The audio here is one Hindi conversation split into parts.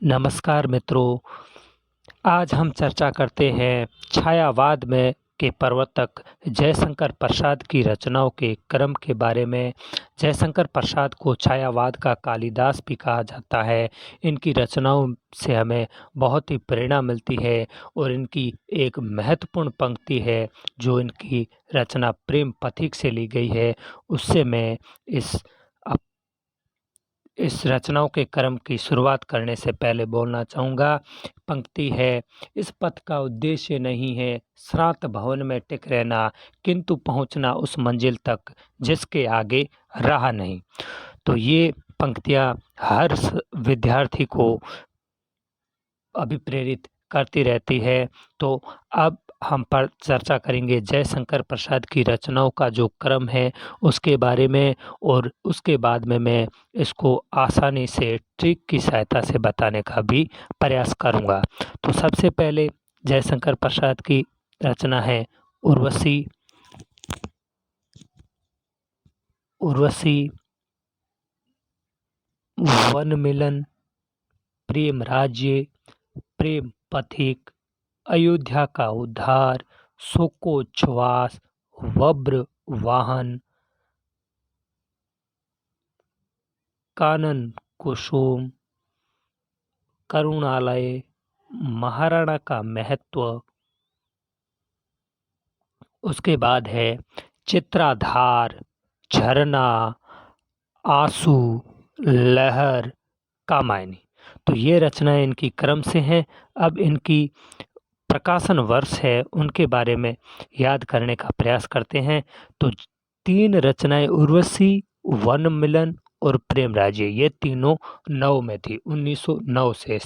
नमस्कार मित्रों, आज हम चर्चा करते हैं छायावाद में के प्रवर्तक जयशंकर प्रसाद की रचनाओं के क्रम के बारे में। जयशंकर प्रसाद को छायावाद का कालिदास भी कहा जाता है। इनकी रचनाओं से हमें बहुत ही प्रेरणा मिलती है और इनकी एक महत्वपूर्ण पंक्ति है जो इनकी रचना प्रेम पथिक से ली गई है। उससे मैं इस इस रचनाओं के क्रम की शुरुआत करने से पहले बोलना चाहूँगा। पंक्ति है, इस पथ का उद्देश्य नहीं है श्रांत भवन में टिक रहना, किंतु पहुँचना उस मंजिल तक जिसके आगे राह नहीं। तो ये पंक्तियाँ हर विद्यार्थी को अभिप्रेरित करती रहती है। तो अब हम पर चर्चा करेंगे जयशंकर प्रसाद की रचनाओं का जो क्रम है उसके बारे में, और उसके बाद में मैं इसको आसानी से ट्रिक की सहायता से बताने का भी प्रयास करूंगा। तो सबसे पहले जयशंकर प्रसाद की रचना है उर्वशी। उर्वशी, वन मिलन, प्रेम राज्य, प्रेम पथिक, अयोध्या का उद्धार, शोकोच्छ्वास, वब्र वाहन, कानन कुसुम, करुणालय, महाराणा का महत्व। उसके बाद है चित्राधार, झरना, आंसू, लहर, कामायनी। तो ये रचनाएं इनकी क्रम से हैं। अब इनकी प्रकाशन वर्ष है उनके बारे में याद करने का प्रयास करते हैं। तो 3 रचनाएं उर्वशी, वन मिलन और प्रेम राज्य, ये तीनों 9 में थी। 1909 से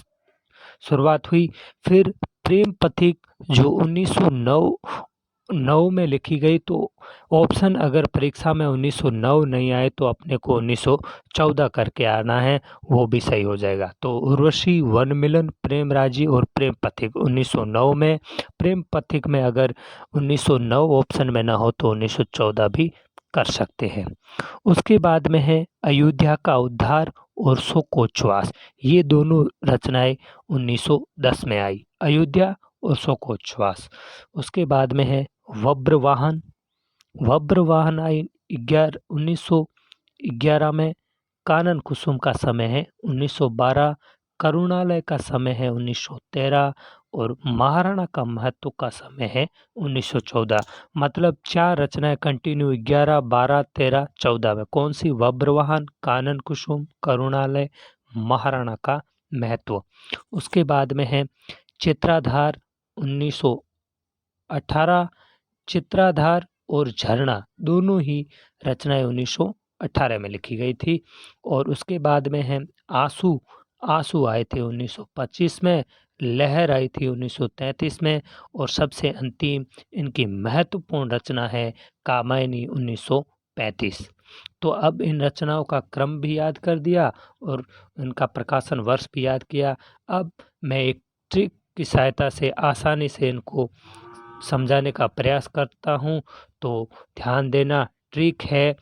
शुरुआत हुई। फिर प्रेम पथिक जो 1909 में लिखी गई, तो ऑप्शन अगर परीक्षा में 1909 नहीं आए तो अपने को 1914 करके आना है, वो भी सही हो जाएगा। तो उर्वशी, वन मिलन, प्रेम राज्य और प्रेम पथिक 1909 में। प्रेम पथिक में अगर 1909 ऑप्शन में ना हो तो 1914 भी कर सकते हैं। उसके बाद में है अयोध्या का उद्धार और शोकोच्छ्वास। ये दोनों रचनाएं 1910 में आई, अयोध्या और शोकोच्छ्वास। उसके बाद में है वब्रवाहन। वब्रवाहन आई 1911 में। कानन कुसुम का समय है 1912। करुणालय का समय है 1913 और महाराणा का महत्व का समय है 1914। मतलब 4 रचनाएं कंटिन्यू 11, 12, 13, 14 में। कौन सी? वब्रवाहन, कानन कुसुम, करुणालय, महाराणा का महत्व। उसके बाद में है चित्राधार 1918। चित्राधार और झरना दोनों ही रचनाएं 1918 में लिखी गई थी। और उसके बाद में है आंसू। आंसू आए थे 1925 में। लहर आई थी 1933 में। और सबसे अंतिम इनकी महत्वपूर्ण रचना है कामायनी 1935। तो अब इन रचनाओं का क्रम भी याद कर दिया और इनका प्रकाशन वर्ष भी याद किया। अब मैं एक ट्रिक की सहायता से आसानी से इनको समझाने का प्रयास करता हूँ, तो ध्यान देना। ट्रिक है,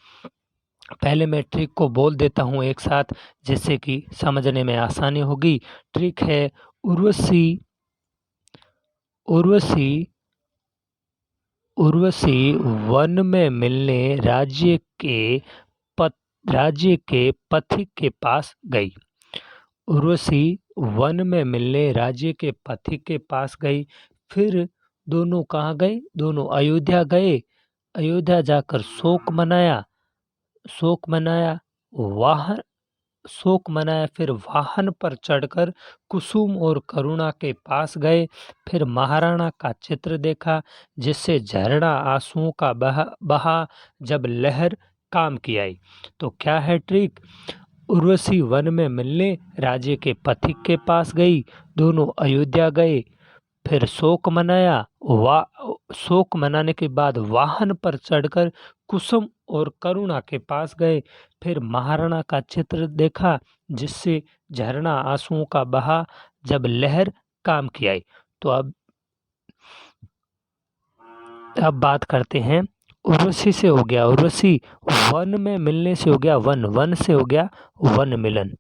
पहले मैं ट्रिक को बोल देता हूँ एक साथ जिससे कि समझने में आसानी होगी। ट्रिक है उर्वशी। उर्वशी, उर्वशी वन में मिलने राज्य के पथिक के पास गई। उर्वशी वन में मिलने राज्य के पथिक के पास गई। फिर दोनों कहाँ गए? दोनों अयोध्या गए। अयोध्या जाकर शोक मनाया। शोक मनाया, वाहन शोक मनाया। फिर वाहन पर चढ़कर कुसुम और करुणा के पास गए। फिर महाराणा का चित्र देखा जिससे झरना आंसुओं का बहा जब लहर काम की आई। तो क्या है ट्रिक? उर्वशी वन में मिलने राज्य के पथिक के पास गई। दोनों अयोध्या गए। फिर शोक मनाया। शोक मनाने के बाद वाहन पर चढ़कर कुसुम और करुणा के पास गए। फिर महाराणा का चित्र देखा जिससे झरना आंसुओं का बहा जब लहर काम की आई। तो अब बात करते हैं उर्वशी से हो गया उर्वशी, वन में मिलने से हो गया वन, वन से हो गया वन मिलन,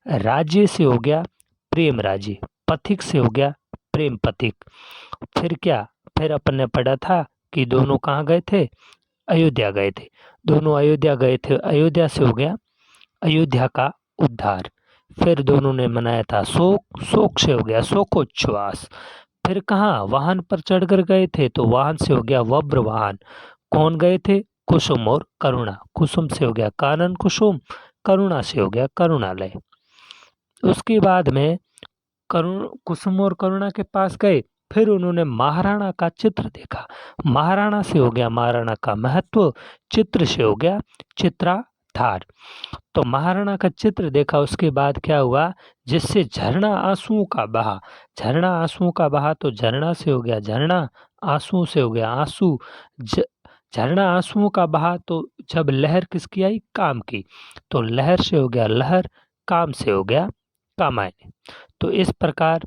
राज्य से हो गया प्रेम राजी, पथिक से हो गया प्रेम पथिक। फिर क्या, फिर अपन ने पढ़ा था कि दोनों कहाँ गए थे, अयोध्या गए थे। दोनों अयोध्या गए थे, अयोध्या से हो गया अयोध्या का उद्धार। फिर दोनों ने मनाया था शोक, शोक से हो गया शोकोच्छ्वास। फिर कहाँ वाहन पर चढ़कर गए थे, तो वाहन से हो गया वज्र वाहन। कौन गए थे, कुसुम और करुणा। कुसुम से हो गया कानन कुसुम, करुणा से हो गया करुणालय। उसके बाद में कुसुम और करुणा के पास गए, फिर उन्होंने महाराणा का चित्र देखा। महाराणा से हो गया महाराणा का महत्व, चित्र से हो गया चित्राधार। तो महाराणा का चित्र देखा, उसके बाद क्या हुआ, जिससे झरना आंसुओं का बहा। झरना आंसुओं का बहा, तो झरना से हो गया झरना, आंसुओं से हो गया आंसू। झरना आंसुओं का बहा, तो जब लहर किसकी आई, काम की, तो लहर से हो गया लहर, काम से हो गया कामायनी। तो इस प्रकार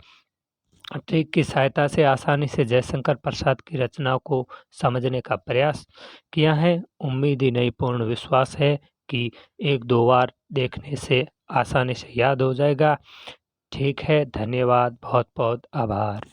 ट्रिक की सहायता से आसानी से जयशंकर प्रसाद की रचनाओं को समझने का प्रयास किया है। उम्मीद ही नहीं पूर्ण विश्वास है कि एक दो बार देखने से आसानी से याद हो जाएगा। ठीक है, धन्यवाद, बहुत बहुत आभार।